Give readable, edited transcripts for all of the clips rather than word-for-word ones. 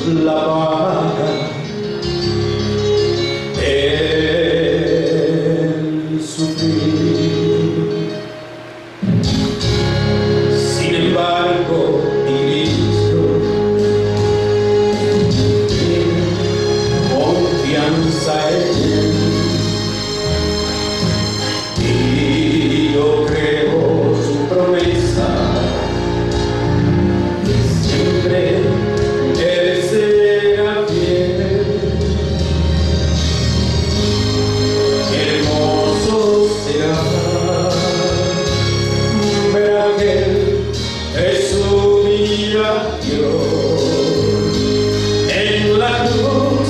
la paga el sufrir. Sin embargo, Cristo tiene confianza en él, y yo creo su promesa, que siempre Él será fiel. Hermoso será ver a aquel que subirá Dios en la cruz,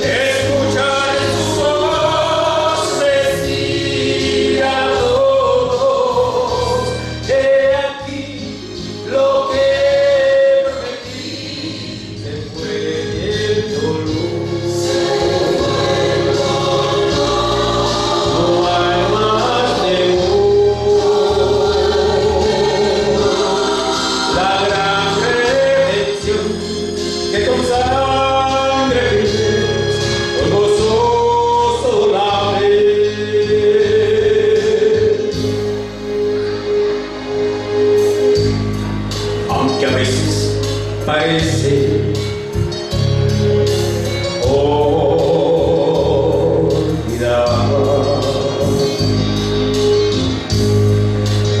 escuchar su voz decir a todos: he aquí lo que prometí. Se fue el dolor, no hay más temor. La gran redención que con sangre vives, con gozoso la ves. Aunque a veces parece olvidada,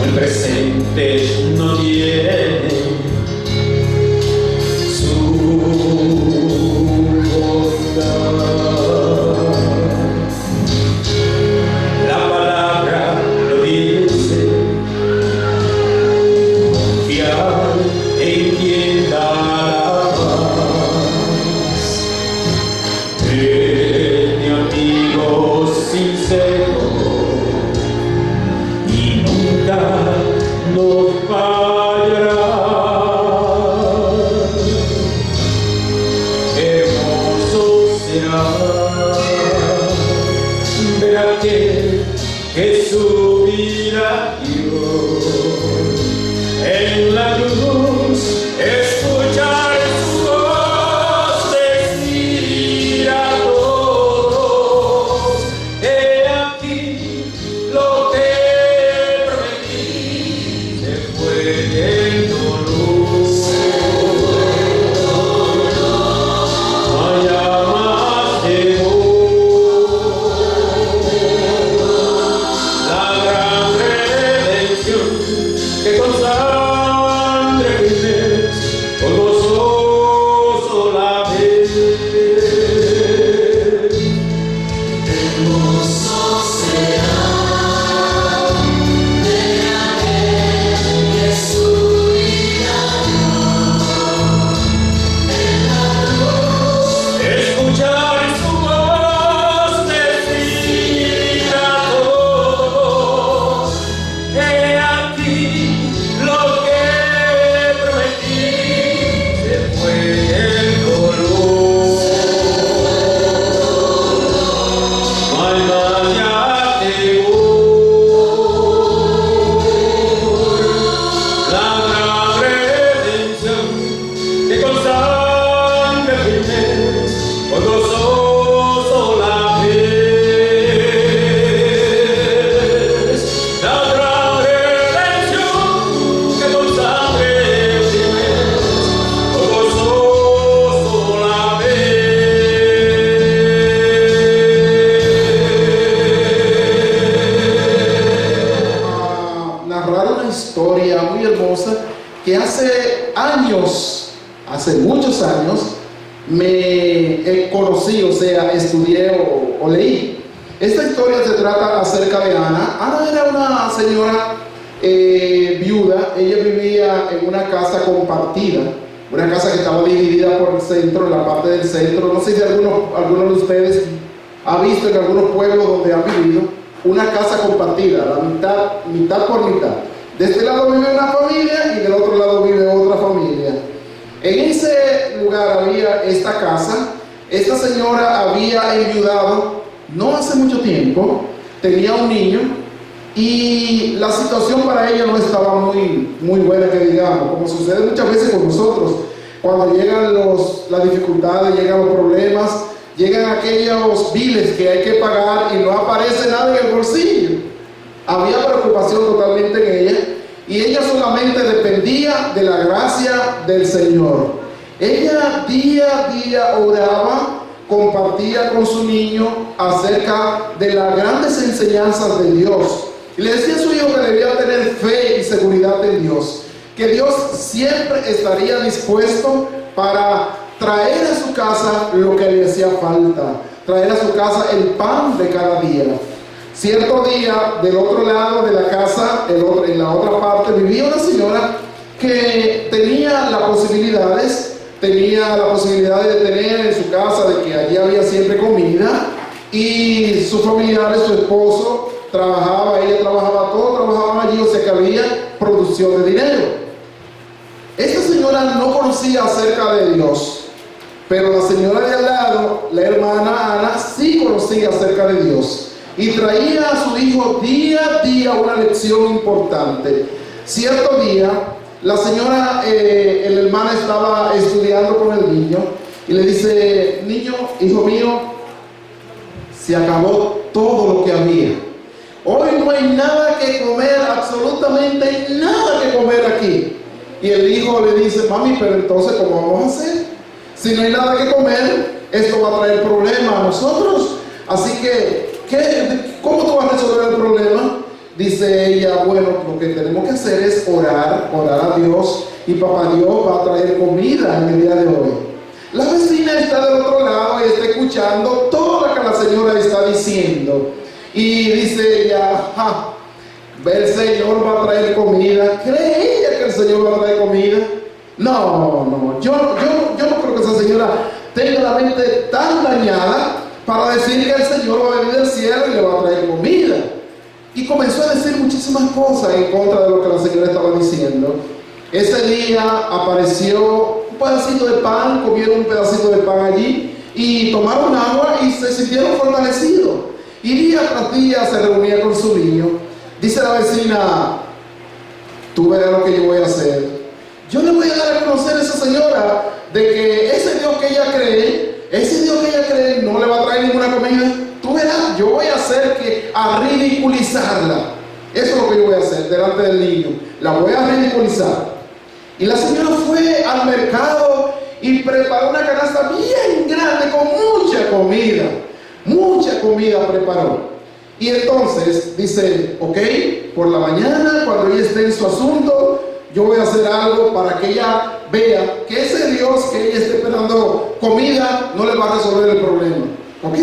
el presente no tiene su bondad. La palabra lo dice: confiar en quien da la paz. Tiene amigos sinceros y nunca nos fallará. Hermoso será ver a aquel que subirá Dios en la cruz, escuchar su voz decir a todos: he aquí lo que prometí. Se fue el dolor, no haya más temor. La gran redención que con sangre vives, con gozoso la ves. Hermoso será ver a aquel que subirá en la cruz, Escuchar su voz decir a todos: he aquí lo que prometí. Se fue el dolor, no hay más ya temor. La gran redención que con sangre firmes, con gozoso la ves. La gran redención que con sangre firmes, con gozoso la ves. Narrar una historia muy hermosa que hace años, hace muchos años, me conocí, o sea, estudié o leí. Esta historia se trata acerca de Ana. Ana era una señora viuda. Ella vivía en una casa compartida, una casa que estaba dividida por el centro, en la parte del centro. No sé si alguno de ustedes ha visto en algunos pueblos donde han vivido una casa compartida, la mitad por mitad. De este lado vive una familia y del otro lado vive otra familia. En ese lugar había esta casa. Esta señora había enviudado no hace mucho tiempo, tenía un niño y la situación para ella no estaba muy buena, que digamos, como sucede muchas veces con nosotros. cuando llegan las dificultades, llegan los problemas, llegan aquellos biles que hay que pagar y no aparece nada en el bolsillo. Había preocupación totalmente en ella y ella solamente dependía de la gracia del Señor. Ella día a día oraba, compartía con su niño acerca de las grandes enseñanzas de Dios. Y le decía a su hijo que debía tener fe y seguridad en Dios, que Dios siempre estaría dispuesto para traer a su casa lo que le hacía falta, traer a su casa el pan de cada día. Cierto día, del otro lado de la casa, en la otra parte, vivía una señora que tenía las posibilidades de tener en su casa, de que allí había siempre comida, y sus familiares, su esposo, ella trabajaba, todos trabajaban allí, o sea que había producción de dinero. Esta señora no conocía acerca de Dios, pero la señora de al lado, la hermana Ana, sí conocía acerca de Dios y traía a su hijo día a día una lección importante. Cierto día, la señora, el hermano estaba estudiando con el niño y le dice: niño, hijo mío, se acabó todo lo que había. Hoy no hay nada que comer, absolutamente nada que comer aquí. Y el hijo le dice: mami, pero entonces ¿cómo vamos a hacer? Si no hay nada que comer, esto va a traer problemas a nosotros. Así que, ¿cómo tú vas a resolver el problema? Dice ella: bueno, lo que tenemos que hacer es orar a Dios, y papá Dios va a traer comida en el día de hoy. La vecina está del otro lado y está escuchando todo lo que la señora está diciendo. Y dice ella: el Señor va a traer comida. ¿Cree ella que el Señor va a traer comida? No, yo no creo que esa señora tenga la mente tan dañada para decir que el Señor va a venir del cielo y le va a traer comida. Y comenzó a decir muchísimas cosas en contra de lo que la señora estaba diciendo. Ese día apareció un pedacito de pan, comieron un pedacito de pan allí y tomaron agua y se sintieron fortalecidos. Y día tras día se reunía con su niño. Dice la vecina: tú verás lo que yo voy a hacer. Yo le voy a dar a conocer a esa señora de que ese Dios que ella cree no le va a traer ninguna comida. Tú verás, yo voy a ridiculizarla. Eso es lo que yo voy a hacer delante del niño. La voy a ridiculizar. Y la señora fue al mercado y preparó una canasta bien grande con mucha comida. Mucha comida preparó. Y entonces dice: ok, por la mañana, cuando ella esté en su asunto, yo voy a hacer algo para que ella vea que ese Dios que ella esté esperando comida no le va a resolver el problema. ¿Ok?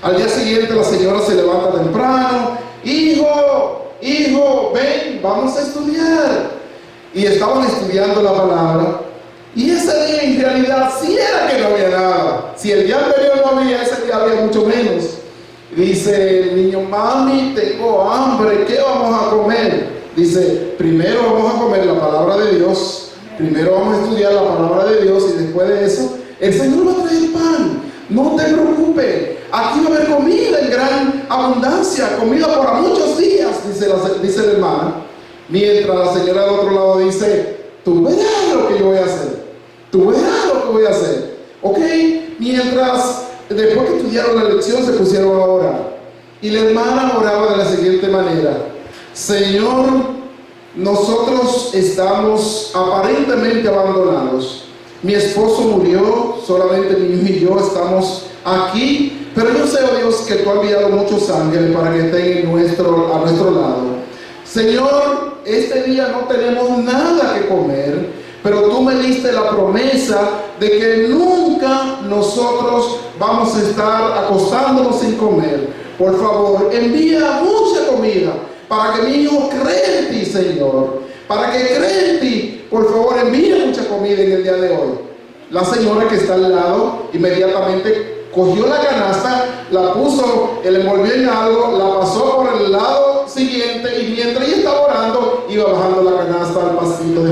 Al día siguiente la señora se levanta temprano: hijo, ven, vamos a estudiar. Y estaban estudiando la palabra. Y ese día en realidad sí era que no había nada. Si el día anterior no había, ese día había mucho menos. Dice el niño: mami, tengo hambre, ¿qué vamos a comer? Dice: primero vamos a comer la palabra de Dios, primero vamos a estudiar la palabra de Dios, y después de eso el Señor va a traer pan. No te preocupes, aquí va a haber comida en gran abundancia, comida para muchos días, dice la hermana. Mientras la señora del otro lado dice: tú verás lo que yo voy a hacer, tú verás lo que voy a hacer. Ok, mientras, después que estudiaron la lección, se pusieron a orar. Y la hermana oraba de la siguiente manera: Señor, nosotros estamos aparentemente abandonados. Mi esposo murió, solamente mi hijo y yo estamos aquí, pero yo sé, oh Dios, que tú has enviado muchos ángeles para que estén a nuestro lado. Señor, este día no tenemos nada que comer, pero tú me diste la promesa de que nunca nosotros vamos a estar acostándonos sin comer. Por favor, envía mucha comida para que mi hijo crea en ti, Señor. Para que crea en ti, por favor, envía mucha comida en el día de hoy. La señora que está al lado inmediatamente cogió la canasta, la puso, la envolvió en algo, la pasó por el lado siguiente, y mientras ella estaba orando, iba bajando la canasta al pasito,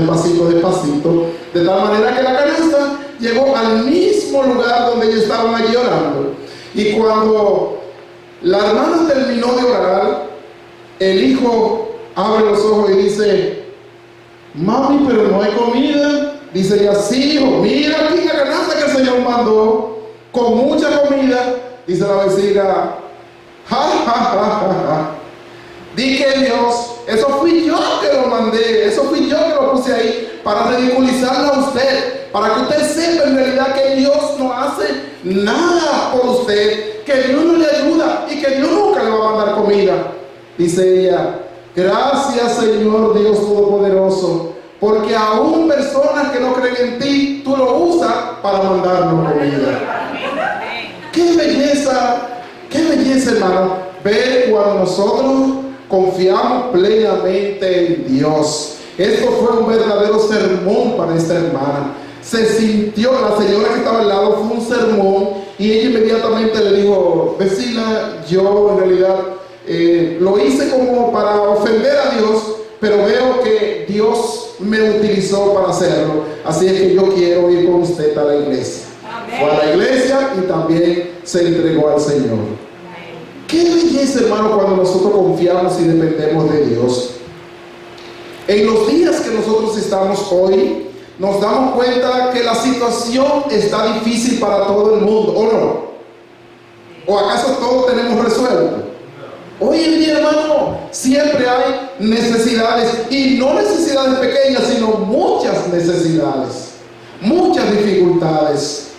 despacito, de tal manera que la canasta llegó al mismo lugar donde ellos estaban allí orando. Y cuando la hermana terminó de orar, el hijo abre los ojos y dice: mami, pero no hay comida. Dice ella, sí, hijo, mira aquí la canasta que el Señor mandó, con mucha comida. Dice la vecina, ja. Di que Dios, eso fui yo que lo mandé, eso fui yo que lo puse ahí para ridiculizarlo a usted, para que usted sepa en realidad que Dios no hace nada por usted, que Dios no le ayuda y que Dios nunca le va a mandar comida. Dice ella, gracias Señor Dios Todopoderoso, porque aún personas que no creen en ti, tú lo usas para mandarnos comida. Qué belleza, hermano, ver cuando nosotros confiamos plenamente en Dios. Esto fue un verdadero sermón para esta hermana. Se sintió, la señora que estaba al lado, fue un sermón, y ella inmediatamente le dijo, vecina, yo en realidad lo hice como para ofender a Dios, pero veo que Dios me utilizó para hacerlo, así es que yo quiero ir con usted a la iglesia. Fue a la iglesia y también se entregó al Señor. Qué belleza, hermano, cuando nosotros confiamos y dependemos de Dios. En los días que nosotros estamos hoy, nos damos cuenta que la situación está difícil para todo el mundo, ¿o no? ¿O acaso todos tenemos resuelto? Hoy en día, hermano, siempre hay necesidades, y no necesidades pequeñas, sino muchas necesidades, muchas dificultades,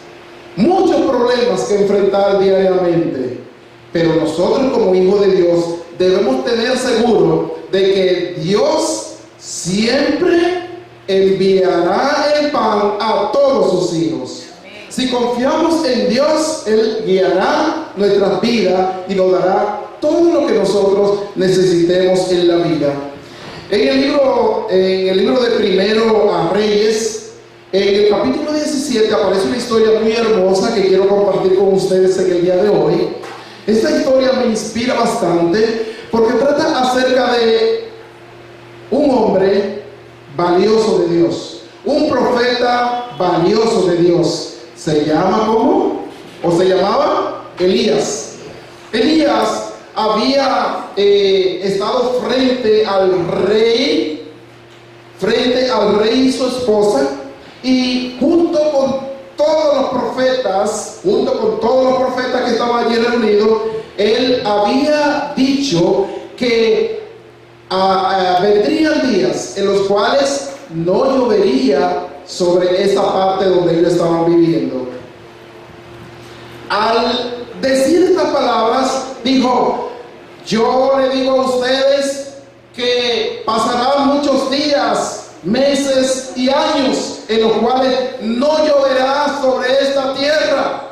muchos problemas que enfrentar diariamente. Pero nosotros como hijos de Dios debemos tener seguro de que Dios siempre enviará el pan a todos sus hijos. Si confiamos en Dios, Él guiará nuestras vidas y nos dará todo lo que nosotros necesitemos en la vida. En el libro de Primero a Reyes, en el capítulo 17, aparece una historia muy hermosa que quiero compartir con ustedes en el día de hoy. Esta historia me inspira bastante porque trata acerca de un hombre valioso de Dios, un profeta valioso de Dios. ¿Se llama cómo? ¿O se llamaba? Elías. Elías había estado frente al rey y su esposa, y junto con todos los profetas que estaban allí reunidos, él había dicho que vendrían días en los cuales no llovería sobre esa parte donde ellos estaban viviendo. Al decir estas palabras, dijo, yo le digo a ustedes que pasarán muchos días, meses y años en los cuales no lloverá sobre esta tierra.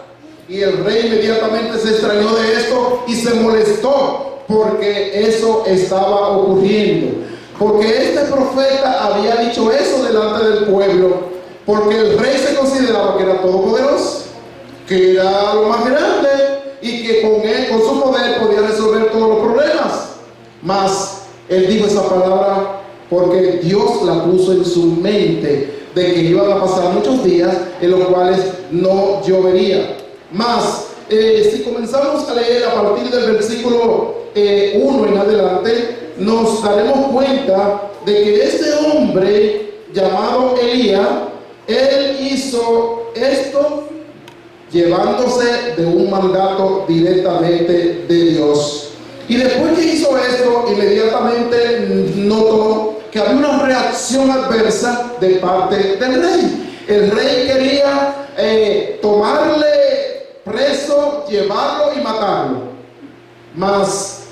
Y el rey inmediatamente se extrañó de esto y se molestó porque eso estaba ocurriendo, porque este profeta había dicho eso delante del pueblo, porque el rey se consideraba que era todopoderoso, que era lo más grande y que con él, con su poder, podía resolver todos los problemas. Mas él dijo esa palabra porque Dios la puso en su mente de que iban a pasar muchos días en los cuales no llovería. Mas si comenzamos a leer a partir del versículo 1 en adelante, nos daremos cuenta de que este hombre llamado Elías, él hizo esto llevándose de un mandato directamente de Dios. Y después que hizo esto, inmediatamente notó que había una reacción adversa de parte del rey. El rey quería tomarle preso, llevarlo y matarlo. Mas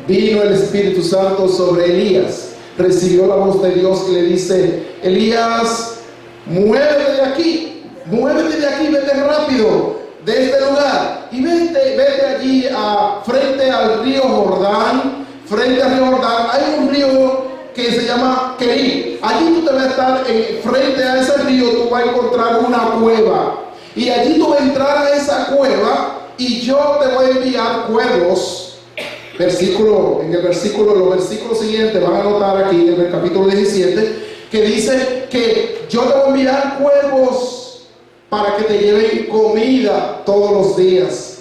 vino el Espíritu Santo sobre Elías. Recibió la voz de Dios que le dice, Elías, muévete de aquí, vete rápido de este lugar y vete allí frente al río Jordán. Frente al río Jordán hay un río que se llama Kerit. Allí tú te vas a estar frente a ese río, tú vas a encontrar una cueva, y allí tú vas a entrar a esa cueva y yo te voy a enviar cuervos. En los versículos siguientes van a notar aquí en el capítulo 17 que dice que yo te voy a enviar cuervos para que te lleven comida todos los días,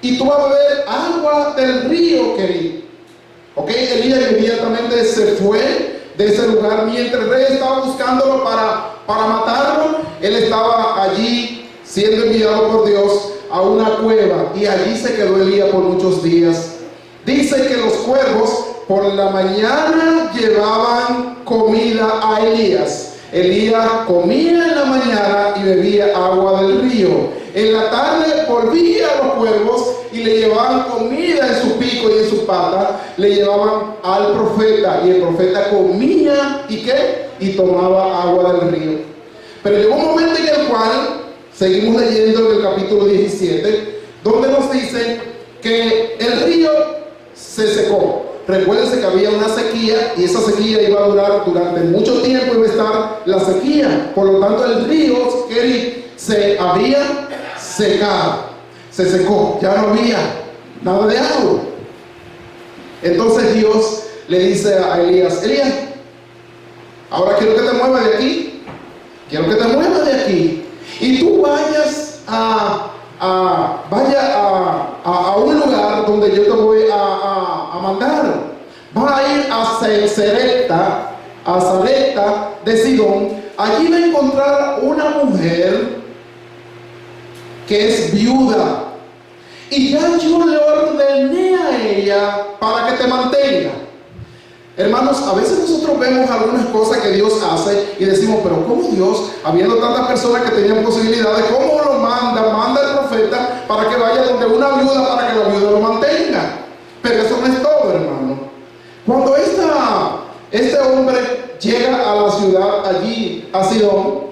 y tú vas a beber agua del río Kerit. Ok, Elías inmediatamente se fue de ese lugar mientras el rey estaba buscándolo para matar él estaba allí siendo enviado por Dios a una cueva y allí se quedó Elías por muchos días. Dice que los cuervos por la mañana llevaban comida a Elías. Elías comía en la mañana y bebía agua del río. En la tarde volvía a los cuervos y le llevaban comida en su pico y en su pata. Le llevaban al profeta y el profeta comía y ¿qué? Y tomaba agua del río. Pero llegó un momento en el cual, seguimos leyendo en el capítulo 17, donde nos dice que el río se secó. Recuérdense que había una sequía y esa sequía iba a durar durante mucho tiempo, iba a estar la sequía. Por lo tanto, el río se había secado, se secó, ya no había nada de agua. Entonces Dios le dice a Elías: Elías, ahora quiero que te muevas de aquí, quiero que te muevas de aquí y tú vayas a un lugar donde yo te voy a mandar. Vas a ir a Sarepta de Sidón. Allí va a encontrar una mujer que es viuda y ya yo le ordené a ella para que te mantenga. Hermanos, a veces nosotros vemos algunas cosas que Dios hace y decimos: pero ¿cómo Dios, habiendo tantas personas que tenían posibilidades, cómo lo manda el profeta para que vaya donde una viuda para que la viuda lo mantenga? Pero eso no es todo, hermano. Cuando este hombre llega a la ciudad, allí a Sidón,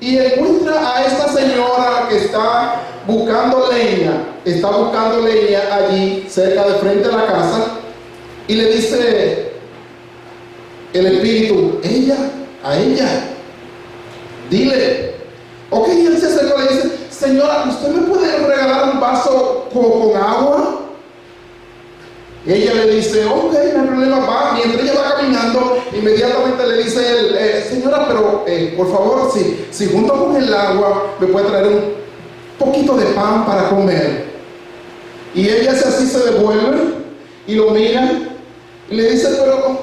y encuentra a esta señora que está buscando leña allí cerca de frente a la casa, y le dice el espíritu: a ella, dile. Ok, él se acercó y le dice: señora, ¿usted me puede regalar un vaso con agua? Ella le dice: ok, no hay problema, va. Mientras ella va caminando, inmediatamente le dice él: señora, pero por favor, si junto con el agua me puede traer un poquito de pan para comer. Y ella así se devuelve y lo mira y le dice: pero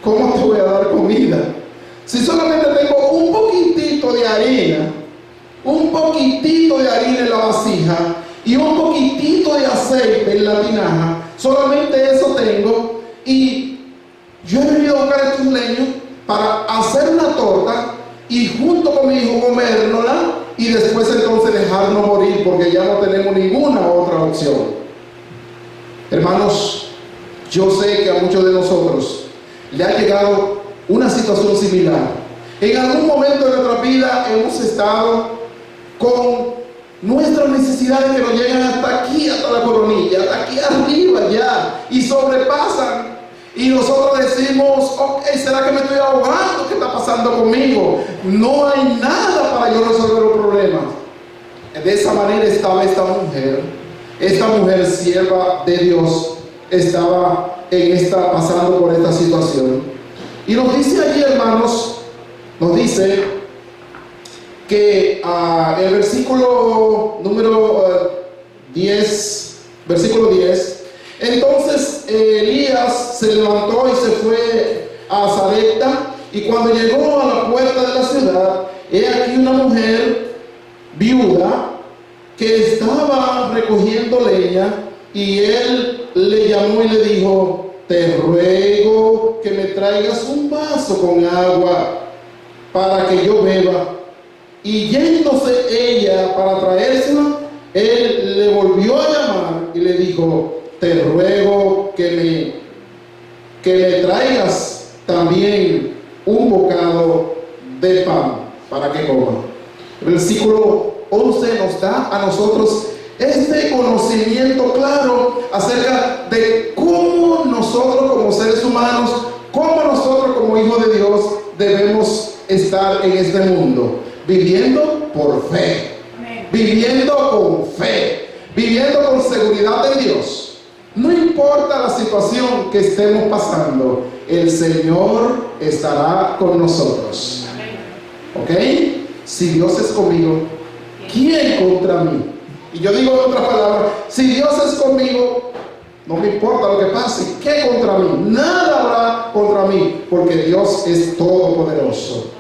¿cómo te voy a dar comida? Si solamente tengo un poquitito de harina en la vasija y un poquitito de aceite en la tinaja, solamente eso tengo, y yo he venido a buscar estos leños para hacer una torta y junto con mi hijo comérnosla y después entonces dejarnos morir, porque ya no tenemos ninguna otra opción. Hermanos, yo sé que a muchos de nosotros le ha llegado una situación similar. En algún momento de nuestra vida hemos estado con nuestras necesidades que nos llegan hasta aquí, hasta la coronilla, hasta aquí arriba ya, y sobrepasan. Y nosotros decimos: ok, ¿será que me estoy ahogando? ¿Qué está pasando conmigo? No hay nada para yo resolver los problemas. De esa manera estaba esta mujer sierva de Dios, estaba pasando por esta situación. Y nos dice allí, hermanos, nos dice que el versículo número 10, versículo 10, entonces Elías se levantó y se fue a Sarepta, y cuando llegó a la puerta de la ciudad, he aquí una mujer viuda que estaba recogiendo leña, y él le llamó y le dijo: te ruego que me traigas un vaso con agua para que yo beba. Y yéndose ella para traérsela, él le volvió a llamar y le dijo: te ruego que me traigas también un bocado de pan para que coma. El versículo 11 nos da a nosotros este conocimiento claro acerca de cómo nosotros como seres humanos, cómo nosotros como hijos de Dios debemos estar en este mundo, viviendo por fe. Amén. Viviendo con fe, viviendo con seguridad en Dios. No importa la situación que estemos pasando, el Señor estará con nosotros. ¿Ok? Si Dios es conmigo, ¿quién contra mí? Y yo digo en otras palabras: si Dios es conmigo, no me importa lo que pase. ¿Qué contra mí? Nada habrá contra mí, porque Dios es todopoderoso.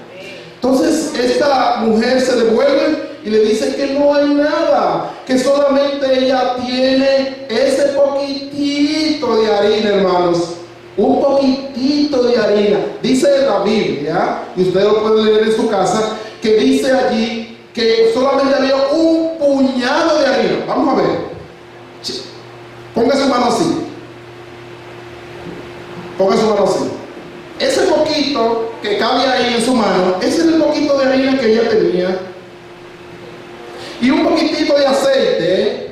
Entonces, esta mujer se devuelve y le dice que no hay nada, que solamente ella tiene ese poquitito de harina, hermanos. Un poquitito de harina. Dice la Biblia, y usted lo puede leer en su casa, que dice allí que solamente había un puñado de harina. Vamos a ver. Ponga su mano así. Ponga su mano así. Ese poquito que cabe ahí en su mano, ese es el poquito de harina que ella tenía. Y un poquitito de aceite,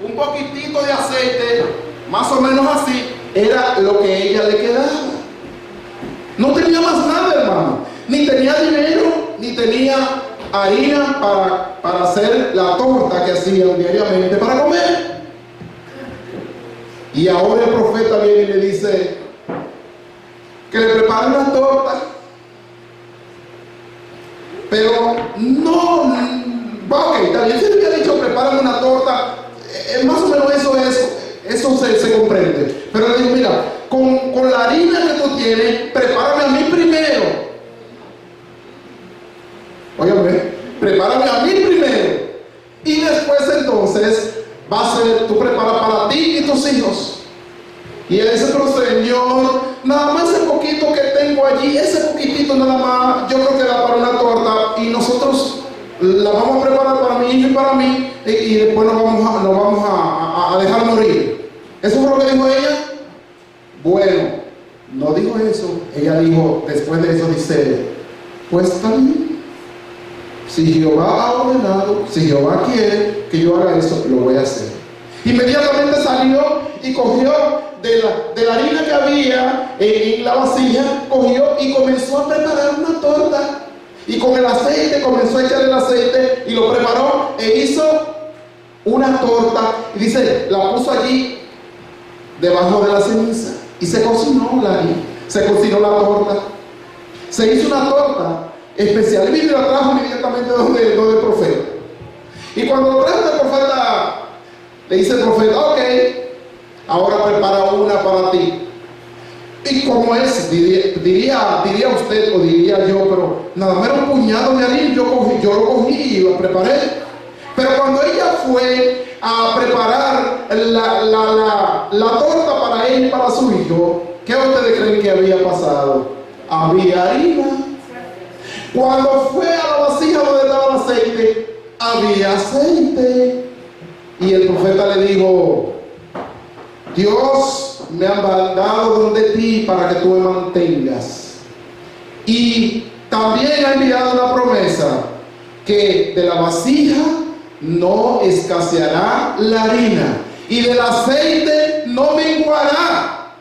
un poquitito de aceite, más o menos así, era lo que ella le quedaba. No tenía más nada, hermano. Ni tenía dinero, ni tenía harina para hacer la torta que hacían diariamente para comer. Y ahora el profeta viene y le dice que le prepare una torta. Pero no, ok, también se le había dicho prepárame una torta, más o menos eso se comprende. Pero le digo, mira, con la harina que tú tienes, prepárame a mí primero. Óyame, prepárame a mí primero. Y después entonces va a ser, tú preparas para ti y tus hijos. Y él dice, pero Señor, nada más ese poquito que tengo allí, ese poquitito nada más, yo creo que da para una torta y nosotros la vamos a preparar para mi hijo y para mí y después nos vamos a dejar morir. ¿Eso fue lo que dijo ella? Bueno, no dijo eso. Ella dijo, después de eso dice, pues también, si Jehová ha ordenado, si Jehová quiere que yo haga eso, lo voy a hacer. Inmediatamente salió y cogió de la harina que había en la vasija, cogió y comenzó a preparar una torta. Y con el aceite comenzó a echar el aceite y lo preparó e hizo una torta. Y dice, la puso allí debajo de la ceniza y se cocinó la harina, se cocinó la torta. Se hizo una torta especial y la trajo inmediatamente donde el profeta. Y cuando lo trajo el profeta, le dice el profeta, ok, ahora prepara una para ti. Y como es, diría usted o diría yo, pero nada más un puñado de harina, yo lo cogí y lo preparé. Pero cuando ella fue a preparar la torta para él y para su hijo, ¿qué ustedes creen que había pasado? Había harina. Cuando fue a la vasija donde estaba el aceite, había aceite. Y el profeta le dijo, Dios me ha mandado donde ti para que tú me mantengas. Y también ha enviado una promesa que de la vasija no escaseará la harina y del aceite no menguará.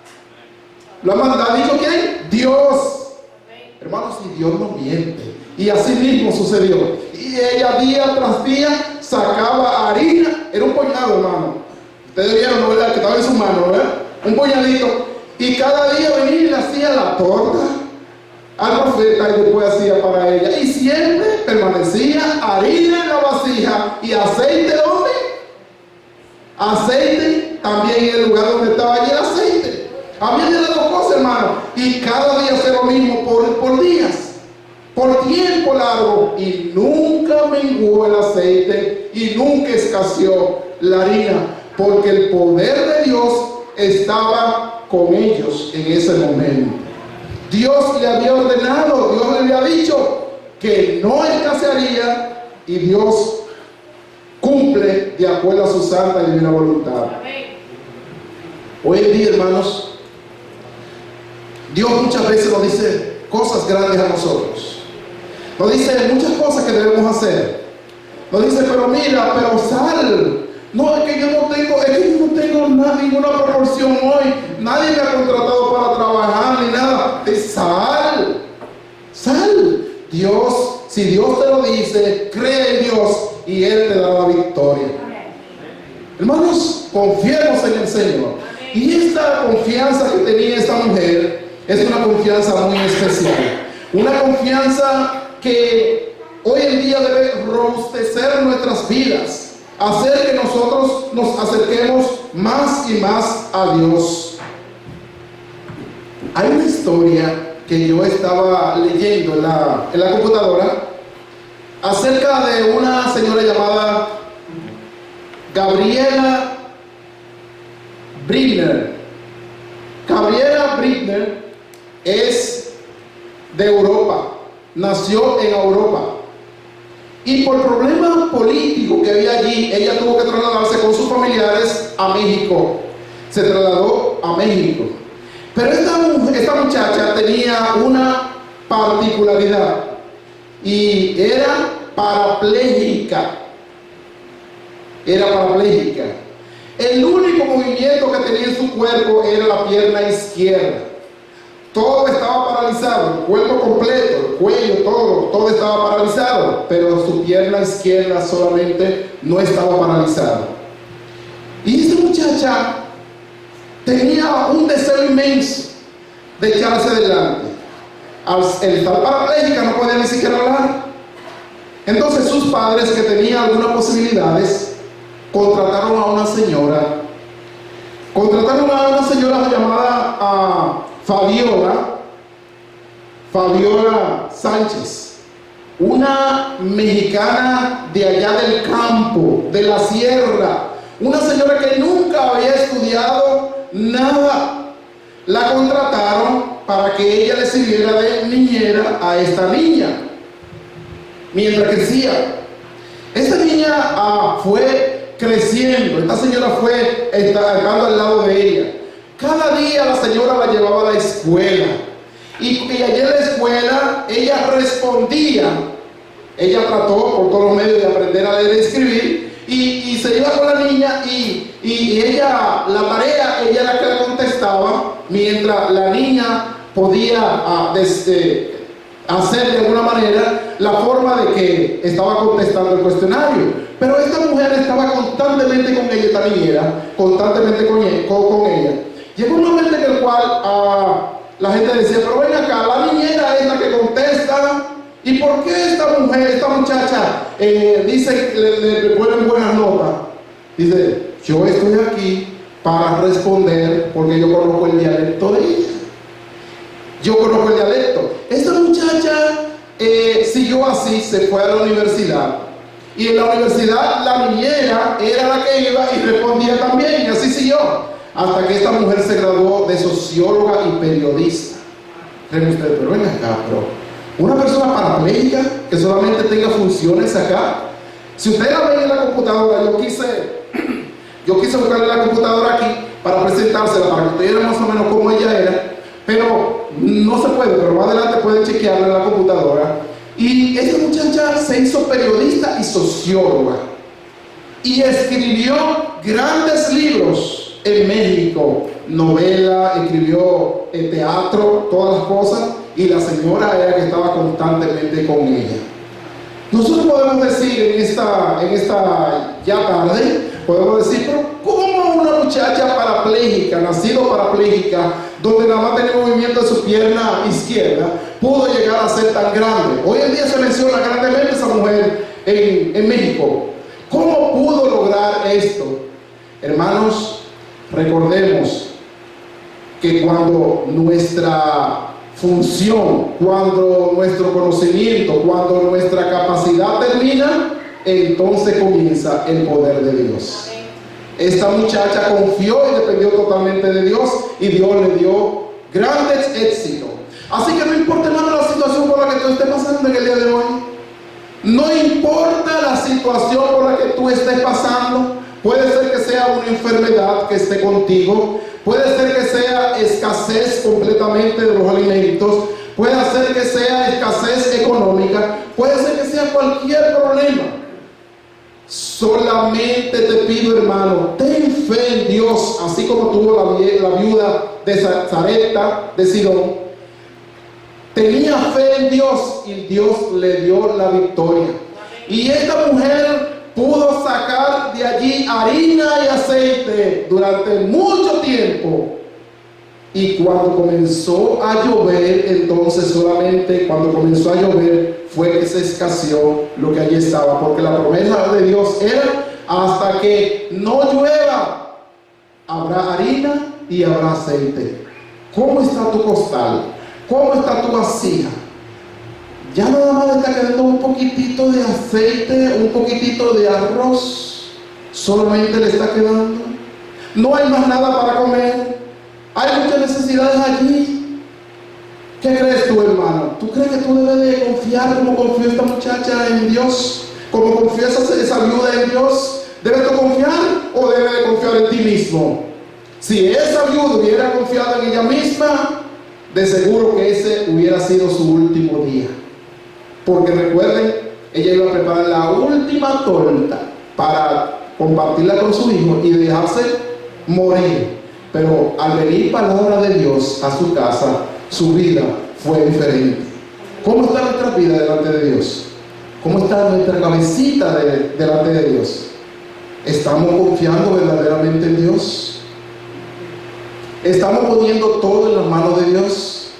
¿Lo ha mandado? ¿Dijo quién? Dios. Hermanos, y Dios no miente. Y así mismo sucedió. Y ella día tras día sacaba harina. Era un puñado, hermano. Ustedes vieron, ¿no? ¿Verdad? Que estaba en su mano, ¿verdad? Un puñadito. Y cada día venía y le hacía la torta al profeta y después hacía para ella. Y siempre permanecía harina en la vasija y aceite, ¿dónde? Aceite también en el lugar donde estaba allí el aceite. Había de las dos cosas, hermano. Y cada día hacía lo mismo por días, por tiempo largo. Y nunca menguó el aceite y nunca escaseó la harina, porque el poder de Dios estaba con ellos en ese momento. Dios le había ordenado, Dios le había dicho que no escasearía y Dios cumple de acuerdo a su santa y divina voluntad. Hoy en día, hermanos, Dios muchas veces nos dice cosas grandes a nosotros. Nos dice muchas cosas que debemos hacer. Nos dice, pero mira, pero sal. No, es que yo no tengo ninguna proporción hoy. Nadie me ha contratado para trabajar ni nada. Sal. Dios, si Dios te lo dice, cree en Dios y Él te dará la victoria. Hermanos, confiemos en el Señor. Y esta confianza que tenía esta mujer es una confianza muy especial. Una confianza que hoy en día debe robustecer nuestras vidas, hacer que nosotros nos acerquemos más y más a Dios. Hay una historia que yo estaba leyendo en la computadora acerca de una señora llamada Gabriela Bridner. Gabriela Bridner es de Europa, nació en Europa. Y por problemas políticos que había allí, ella tuvo que trasladarse con sus familiares a México. Se trasladó a México. Pero esta muchacha tenía una particularidad y era parapléjica. Era parapléjica. El único movimiento que tenía en su cuerpo era la pierna izquierda. Todo estaba paralizado, el cuerpo completo, el cuello, todo estaba paralizado, pero su pierna izquierda solamente no estaba paralizada. Y esta muchacha tenía un deseo inmenso de echarse adelante. Al estar parapléjica no podía ni siquiera hablar. Entonces sus padres, que tenían algunas posibilidades, contrataron a una señora llamada Fabiola Sánchez, una mexicana de allá del campo, de la sierra, una señora que nunca había estudiado nada. La contrataron para que ella le sirviera de niñera a esta niña mientras crecía. Esta niña fue creciendo, esta señora fue estando al lado de ella. Cada día la señora la llevaba a la escuela y allí en la escuela ella respondía. Ella trató por todos los medios de aprender a leer y escribir y se iba con la niña y ella, la tarea, ella era la que la contestaba, mientras la niña podía hacer de alguna manera la forma de que estaba contestando el cuestionario. Pero esta mujer estaba constantemente con ella, esta niñera, constantemente con ella. Llegó un momento en el cual la gente decía, pero ven acá, la niñera es la que contesta, ¿y por qué esta muchacha dice que le ponen buenas notas? Dice, yo estoy aquí para responder porque yo conozco el dialecto de ella. Yo conozco el dialecto. Esta muchacha siguió así, se fue a la universidad. Y en la universidad la niñera era la que iba y respondía también, y así siguió. Hasta que esta mujer se graduó de socióloga y periodista. ¿Creen ustedes? Pero ven acá, una persona parapléjica que solamente tenga funciones acá. Si ustedes la ven en la computadora, yo quise buscarle la computadora aquí para presentársela, para que ustedes vean más o menos cómo ella era. Pero no se puede, pero más adelante pueden chequearla en la computadora. Y esta muchacha se hizo periodista y socióloga. Y escribió grandes libros en México, novela, escribió teatro, todas las cosas, y la señora era que estaba constantemente con ella. Nosotros podemos decir en esta ya tarde, podemos decir, pero ¿cómo una muchacha parapléjica, nacido parapléjica, donde nada más tenía movimiento de su pierna izquierda, pudo llegar a ser tan grande? Hoy en día se menciona grandemente esa mujer en México. ¿Cómo pudo lograr esto? Hermanos, recordemos que cuando nuestra función, cuando nuestro conocimiento, cuando nuestra capacidad termina, entonces comienza el poder de Dios. Esta muchacha confió y dependió totalmente de Dios, y Dios le dio grandes éxitos. Así que no importa, hermano, la situación por la que tú estés pasando en el día de hoy. No importa la situación por la que tú estés pasando. Puede ser que sea una enfermedad que esté contigo, puede ser que sea escasez completamente de los alimentos, puede ser que sea escasez económica, puede ser que sea cualquier problema. Solamente te pido, hermano, ten fe en Dios, así como tuvo la viuda de Sarepta de Sidón. Tenía fe en Dios y Dios le dio la victoria. Y esta mujer pudo sacar de allí harina y aceite durante mucho tiempo. Y cuando comenzó a llover, entonces solamente cuando comenzó a llover fue que se escaseó lo que allí estaba, porque la promesa de Dios era: hasta que no llueva, habrá harina y habrá aceite. ¿Cómo está tu costal? ¿Cómo está tu vasija? Ya nada más le está quedando un poquitito de aceite, un poquitito de arroz, solamente le está quedando. No hay más nada para comer. Hay muchas necesidades allí. ¿Qué crees tú, hermano? ¿Tú crees que tú debes de confiar como confió esta muchacha en Dios? ¿Como confió esa viuda en Dios? ¿Debes tú confiar o debes de confiar en ti mismo? Si esa viuda hubiera confiado en ella misma, de seguro que ese hubiera sido su último día. Porque recuerden, ella iba a preparar la última torta para compartirla con su hijo y dejarse morir. Pero al venir palabra de Dios a su casa, su vida fue diferente. ¿Cómo está nuestra vida delante de Dios? ¿Cómo está nuestra cabecita delante de Dios? ¿Estamos confiando verdaderamente en Dios? ¿Estamos poniendo todo en las manos de Dios?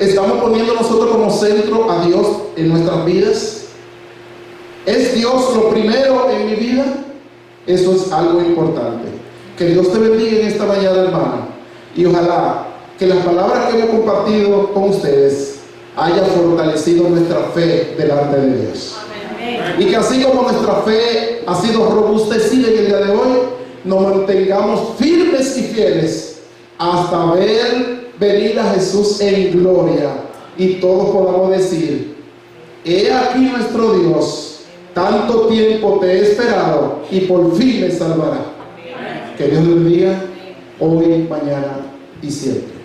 ¿Estamos poniendo nosotros como centro a Dios en nuestras vidas? ¿Es Dios lo primero en mi vida? Eso es algo importante. Que Dios te bendiga en esta mañana, hermano. Y ojalá que las palabras que hemos compartido con ustedes haya fortalecido nuestra fe delante de Dios. Y que así como nuestra fe ha sido robustecida en el día de hoy, nos mantengamos firmes y fieles hasta ver venir a Jesús en gloria y todos podamos decir: he aquí nuestro Dios, tanto tiempo te he esperado y por fin me salvará. Que Dios le bendiga hoy, mañana y siempre.